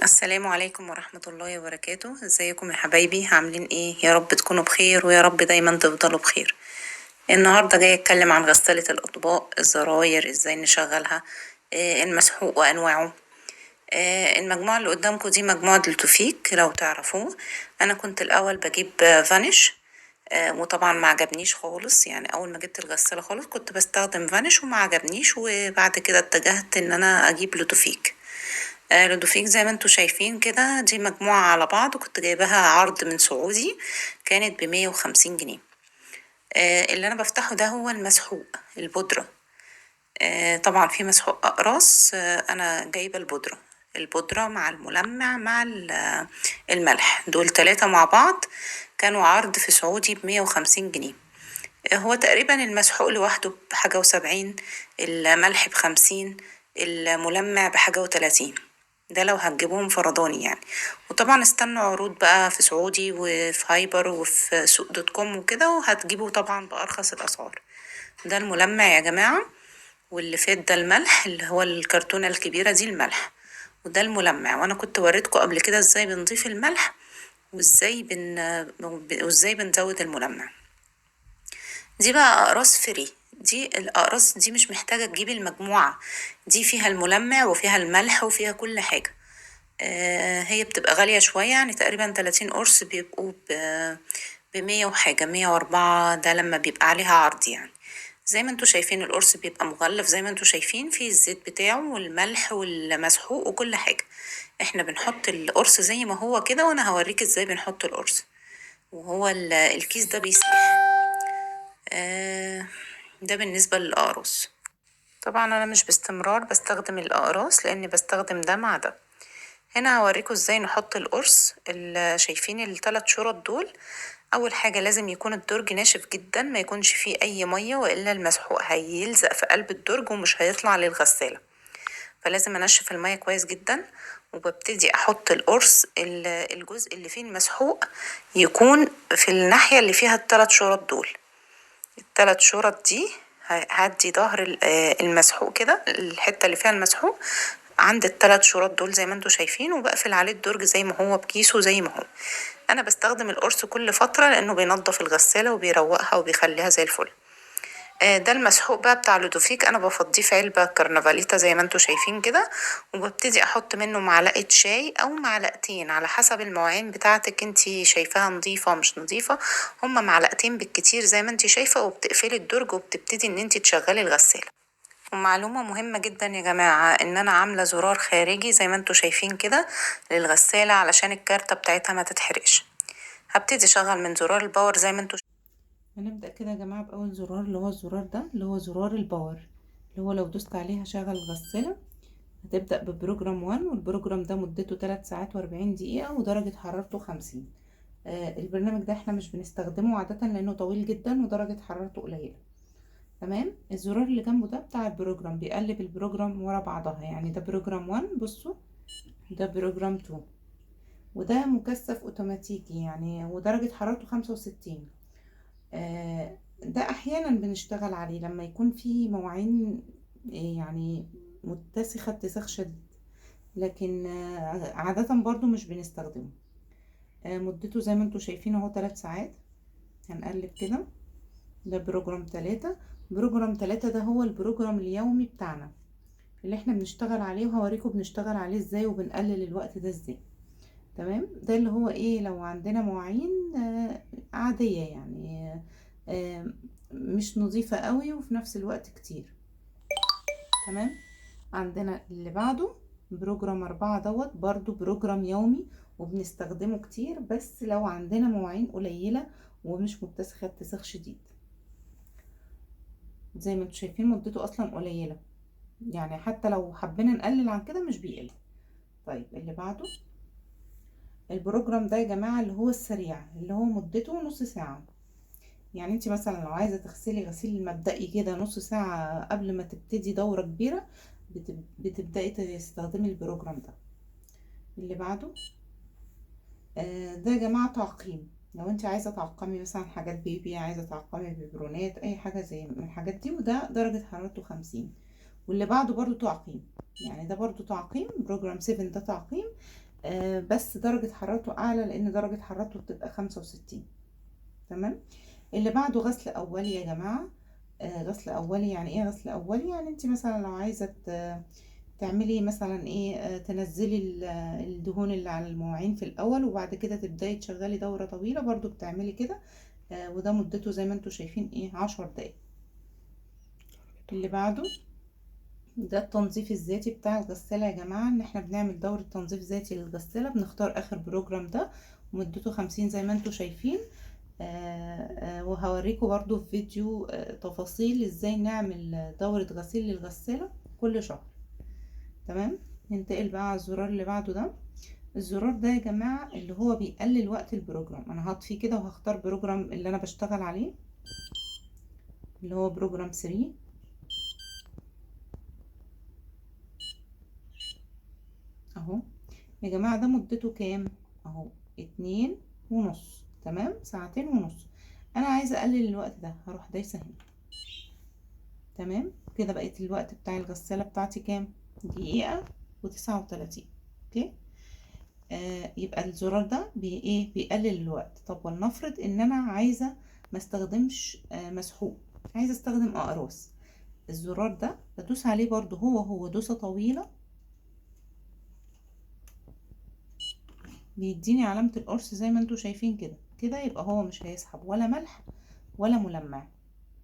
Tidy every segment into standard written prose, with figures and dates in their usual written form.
السلام عليكم ورحمة الله وبركاته. ازيكم يا حبايبي؟ عاملين ايه؟ يا رب تكونوا بخير ويا رب دايما تفضلوا بخير. النهاردة جاي اتكلم عن غسالة الاطباق، الزراير ازاي نشغلها، المسحوق وانواعه. المجموعة اللي قدامكم دي مجموعة لوتوفيك لو تعرفوه. انا كنت الاول بجيب فانيش، وطبعا ما عجبنيش خالص. يعني اول ما جبت الغسالة خالص كنت بستخدم فانيش وما عجبنيش، وبعد كده اتجهت ان انا اجيب لوتوفيك. لودوفيك زي ما انتوا شايفين كده، دي مجموعة على بعض كنت جايباها عرض من سعودي، كانت ب150 جنيه. اللي انا بفتحه ده هو المسحوق، البودرة. طبعا في مسحوق اقراص، انا جايبة البودرة مع الملمع مع الملح، دول 3 مع بعض كانوا عرض في سعودي ب150 جنيه. هو تقريبا المسحوق لوحده بحاجة و70، الملح ب50، الملمع بحاجة و30. ده لو هتجيبهم فرداني يعني. وطبعا استنوا عروض بقى في سعودي وفي هايبر وفي سوق دوت كوم وكده، وهتجيبوا طبعا بأرخص الأسعار. ده الملمع يا جماعة، واللي فات ده الملح اللي هو الكرتونة الكبيرة دي الملح، وده الملمع. وانا كنت وريتكم قبل كده ازاي بنضيف الملح وازاي بنزود الملمع. دي بقى أقراص فري. دي الأقراص دي مش محتاجة تجيبي المجموعة، دي فيها الملمع وفيها الملح وفيها كل حاجة. هي بتبقى غالية شوية، يعني تقريبا 30 قرص بيبقوا ب100 وحاجة، 104، ده لما بيبقى عليها عرض يعني. زي ما انتوا شايفين القرص بيبقى مغلف، زي ما انتوا شايفين فيه الزيت بتاعه والملح والمسحوق وكل حاجة. احنا بنحط القرص زي ما هو كده، وانا هوريك ازاي بنحط القرص. وهو الكيس ده بيسيح. آه، ده بالنسبة للأقراص. طبعا أنا مش باستمرار بستخدم الأقراص، لأني بستخدم ده مع ده. هنا هوريكم ازاي نحط القرص. شايفين الثلاث شرط دول؟ أول حاجة لازم يكون الدرج ناشف جدا، ما يكونش فيه أي مية، وإلا المسحوق هيلزق في قلب الدرج ومش هيطلع للغسالة. فلازم أنشف المية كويس جدا، وببتدي أحط القرص. الجزء اللي فيه المسحوق يكون في الناحية اللي فيها الثلاث شرط دول. الثلاث شرط دي هدي ظهر المسحوق كده، الحتة اللي فيها المسحوق عند الثلاث شرط دول زي ما انتوا شايفين، وبقفل عليه الدرج زي ما هو بكيسه زي ما هو. انا بستخدم القرص كل فترة لانه بينظف الغسالة وبيروقها وبيخليها زي الفل. ده المسحوق بقى بتاع لودوفيك، انا بفضيه في علبة كرنفاليتا زي ما انتوا شايفين كده، وببتدي احط منه معلقة شاي او معلقتين على حسب المواعين بتاعتك، انتي شايفاها نظيفة مش نظيفة. هما معلقتين بالكتير زي ما انتي شايفة، وبتقفلي الدرج وبتبتدي ان انتي تشغلي الغسالة. ومعلومة مهمة جدا يا جماعة، ان انا عاملة زرار خارجي زي ما انتوا شايفين كده للغسالة علشان الكارتة بتاعتها ما تتحرقش. هبتدي اشغل من زرار الباور زي ما انتوا. هنبدأ كده يا جماعة بأول زرار، اللي هو الزرار ده اللي هو زرار الباور، اللي هو لو دوست عليه هشغل الغسالة. هتبدأ ببروجرام 1، والبروجرام ده مدته 3 ساعات و40 دقيقة ودرجة حرارته 50. البرنامج ده احنا مش بنستخدمه عادة لأنه طويل جدا ودرجة حرارته قليلة. تمام. الزرار اللي جنبه ده بتاع البروجرام، بيقلب البروجرام ورا بعضها. يعني ده بروجرام 1، بصوا، ده بروجرام 2، وده مكثف اوتوماتيكي يعني، ودرجة حرارته 65. ده احيانا بنشتغل عليه لما يكون في مواعين يعني متسخة اتساخ شديد، لكن عادة برضو مش بنستخدمه. مدته زي ما انتوا شايفين اهو 3 ساعات. هنقلب كده. ده بروجرام 3. بروجرام 3 ده هو البروجرام اليومي بتاعنا اللي احنا بنشتغل عليه، وهوريكم بنشتغل عليه ازاي وبنقلل الوقت ده ازاي. تمام. ده اللي هو ايه، لو عندنا مواعين عادية يعني، آه مش نظيفة قوي وفي نفس الوقت كتير. تمام. عندنا اللي بعده بروجرام 4 دوت، برضو بروجرام يومي وبنستخدمه كتير، بس لو عندنا مواعين قليلة ومش متسخة اتساخ شديد. زي ما انتوا شايفين مدته اصلا قليلة، يعني حتى لو حبينا نقلل عن كده مش بيقل. طيب اللي بعده البروجرام ده يا جماعة اللي هو السريع، اللي هو مدته نص ساعة. يعني انت مثلا لو عايزة تغسلي غسيل مبدئي كده نص ساعة قبل ما تبتدي دورة كبيرة، بتبدأي تستخدمي البروجرام ده. اللي بعده ده يا جماعة تعقيم. لو انت عايزة تعقمي مثلا حاجات بيبي، عايزة تعقمي بيبرونات، اي حاجة زي من الحاجات دي، وده درجة حرارته 50. واللي بعده برضو تعقيم، يعني ده برضو تعقيم، بروجرام 7 ده تعقيم. بس درجة حرارته اعلى لان درجة حرارته بتبقى 65. تمام. اللي بعده غسل اولي يا جماعة. غسل اولي يعني ايه؟ غسل اولي يعني انت مثلا لو عايزة تعملي مثلا ايه، تنزلي الدهون اللي على المواعين في الاول، وبعد كده تبداي تشغلي دورة طويلة برضو بتعملي كده. وده مدته زي ما انتوا شايفين ايه 10 دقايق. اللي بعده ده التنظيف الذاتي بتاع الغسالة يا جماعة، ان احنا بنعمل دورة تنظيف ذاتي للغسالة. بنختار اخر بروجرام ده ومدته 50 زي ما انتوا شايفين. وهوريكم برضو في فيديو تفاصيل ازاي نعمل دورة غسيل للغسالة كل شهر. تمام. ننتقل بقى على الزرار اللي بعده ده. الزرار ده يا جماعة اللي هو بيقلل وقت البروجرام. انا هطفيه كده وهختار بروجرام اللي انا بشتغل عليه اللي هو بروجرام 3 اهو. يا جماعة ده مدته كام؟ اهو 2:30. تمام، 2:30. انا عايزة اقلل الوقت ده، هروح دايسة هنا. تمام كده بقيت الوقت بتاع الغسالة بتاعتي كام؟ 1:39. اوكي. يبقى الزرار ده ايه بيقلل الوقت. طب ولنفرض ان انا عايزة ما استخدمش مسحوق، عايزة استخدم اقراص. الزرار ده بدوس عليه برضو، هو دوسة طويلة بيديني علامة القرص زي ما انتوا شايفين كده. كده يبقى هو مش هيسحب ولا ملح ولا ملمع.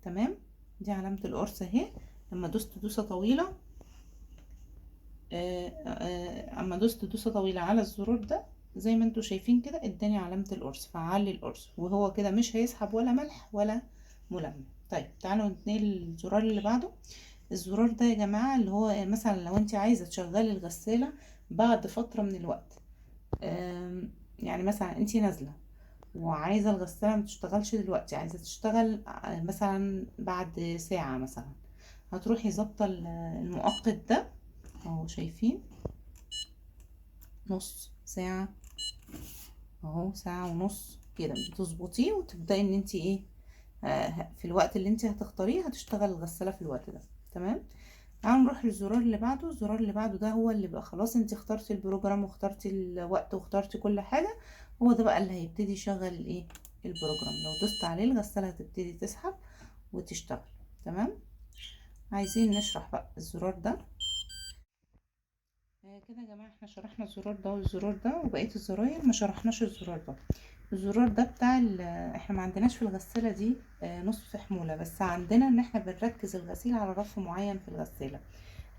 تمام. دي علامة القرص اهي. لما دوست دوسة طويلة اما دوست دوسة طويلة على الزرار ده زي ما انتوا شايفين كده اداني علامة القرص، فعلي القرص وهو كده مش هيسحب ولا ملح ولا ملمع. طيب تعالوا نتنقل للزرار اللي بعده. الزرار ده يا جماعة اللي هو مثلا لو انت عايزة تشغلي الغسالة بعد فترة من الوقت. يعني مثلا انت نازلة وعايزة الغسالة متشتغلش دلوقتي، عايزة تشتغل مثلا بعد ساعة مثلا، هتروحي ظابطة المؤقت ده اهو. شايفين؟ نص ساعة اهو، 1:30 كده بتظبطيه وتبدأي ان انت ايه في الوقت اللي انت هتختاريه هتشتغل الغسالة في الوقت ده. تمام. تعالوا نروح للزرار اللي بعده. الزرار اللي بعده ده هو اللي بقى خلاص انت اخترتي البروجرام واخترتي الوقت واخترتي كل حاجة. هو ده بقى اللي هيبتدي يشغل الايه البروجرام. لو دوست عليه الغسالة هتبتدي تسحب وتشتغل. تمام. عايزين نشرح بقى الزرار ده. كده يا جماعة احنا شرحنا الزرار ده والزرار ده وبقية الزراير ما شرحناش الزرار ده. الزرار ده بتاع احنا ما عندناش في الغسالة دي نصف حمولة، بس عندنا ان احنا بنركز الغسيل على رف معين في الغسالة،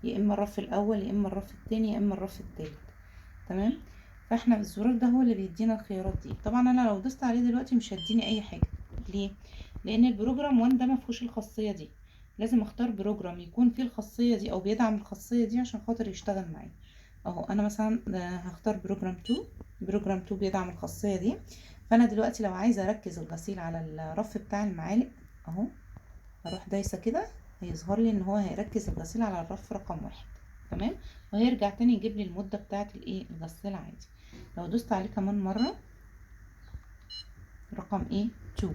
يا اما الرف الاول يا اما الرف التاني يا اما الرف التالت. تمام. فاحنا الزرار ده هو اللي بيدينا الخيارات دي. طبعا انا لو دوست عليه دلوقتي مش هيديني اي حاجة. ليه؟ لان البروجرام 1 ده ما فيهوش الخاصية دي. لازم اختار بروجرام يكون فيه الخاصية دي او بيدعم الخاصية دي عشان خاطر يشتغل معايا. اهو انا مثلا هختار بروجرام 2. بروجرام 2 بيدعم الخاصية دي. فانا دلوقتي لو عايزة اركز الغسيل على الرف بتاع المعالق اهو، هروح دايسة كده هيظهر لي ان هو هيركز الغسيل على الرف رقم 1. تمام. وهيرجع تاني يجيب لي المدة بتاعت الايه الغسالة عادي. لو دوست عليه كمان مرة رقم ايه 2،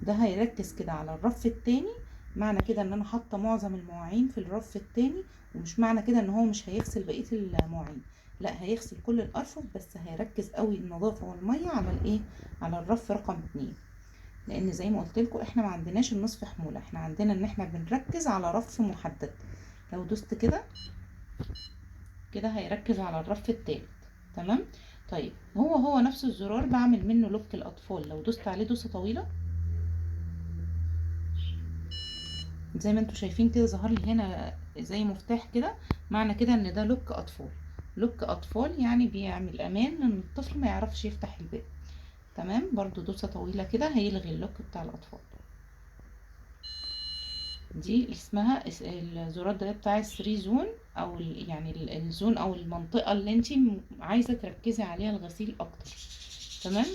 ده هيركز كده على الرف التاني. معنى كده ان انا حاطه معظم المواعين في الرف التاني، ومش معنى كده ان هو مش هيغسل بقيه المواعين، لا هيغسل كل الارفف، بس هيركز قوي النظافه والميه على الايه على الرف رقم 2. لان زي ما قلت لكم احنا ما عندناش النصف حموله، احنا عندنا ان احنا بنركز على رف محدد. لو دوست كده كده هيركز على الرف التالت. تمام. طيب هو نفس الزرار بعمل منه لوك الاطفال. لو دوست عليه دوسه طويله زي ما انتوا شايفين كده ظهر لي هنا زي مفتاح كده، معنى كده ان ده لوك اطفال. لوك اطفال يعني بيعمل امان ان الطفل ما يعرفش يفتح الباب. تمام. برضو دوسة طويلة كده هيلغي اللوك بتاع الاطفال. دي اسمها الزرار ده بتاع الثري زون، او يعني الزون او المنطقة اللي انت عايزة تركزي عليها الغسيل اكتر. تمام.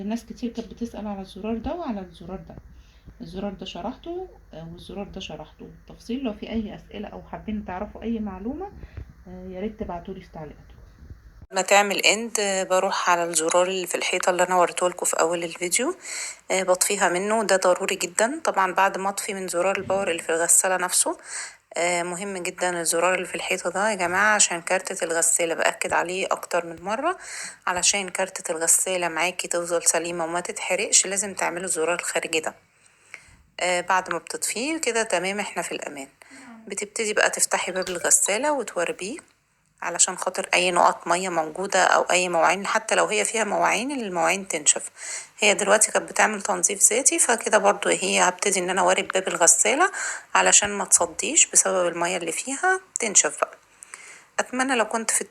ناس كتير كانت بتسأل على الزرار ده وعلى الزرار ده. الزرار ده شرحته والزرار ده شرحته بالتفصيل. لو في اي اسئله او حابين تعرفوا اي معلومه يا ريت تبعتولي في تعليقات. ما تعمل اند بروح على الزرار اللي في الحيطة اللي انا وريتهولكوا في اول الفيديو، بطفيها منه. ده ضروري جدا طبعا بعد ما اطفي من زرار الباور اللي في الغسالة نفسه. مهم جدا الزرار اللي في الحيطة ده يا جماعة، عشان كارتة الغسالة بأكد عليه أكتر من مرة، علشان كارتة الغسالة معاكي تفضل سليمة وما تتحرقش لازم تعملوا الزرار الخارجي ده. بعد ما بتطفيه كده تمام، احنا في الأمان. بتبتدي بقى تفتحي باب الغسالة وتوربيه، علشان خاطر أي نقط مية موجودة أو أي مواعين، حتى لو هي فيها مواعين المواعين تنشف. هي دلوقتي كانت بتعمل تنظيف ذاتي، فكده برضو هي هبتدي ان انا وارب باب الغسالة علشان ما تصديش بسبب المية اللي فيها تنشف بقى. اتمنى لو كنت في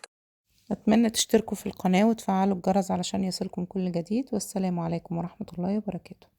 أتمنى تشتركوا في القناة وتفعلوا الجرس علشان يصلكم كل جديد، والسلام عليكم ورحمة الله وبركاته.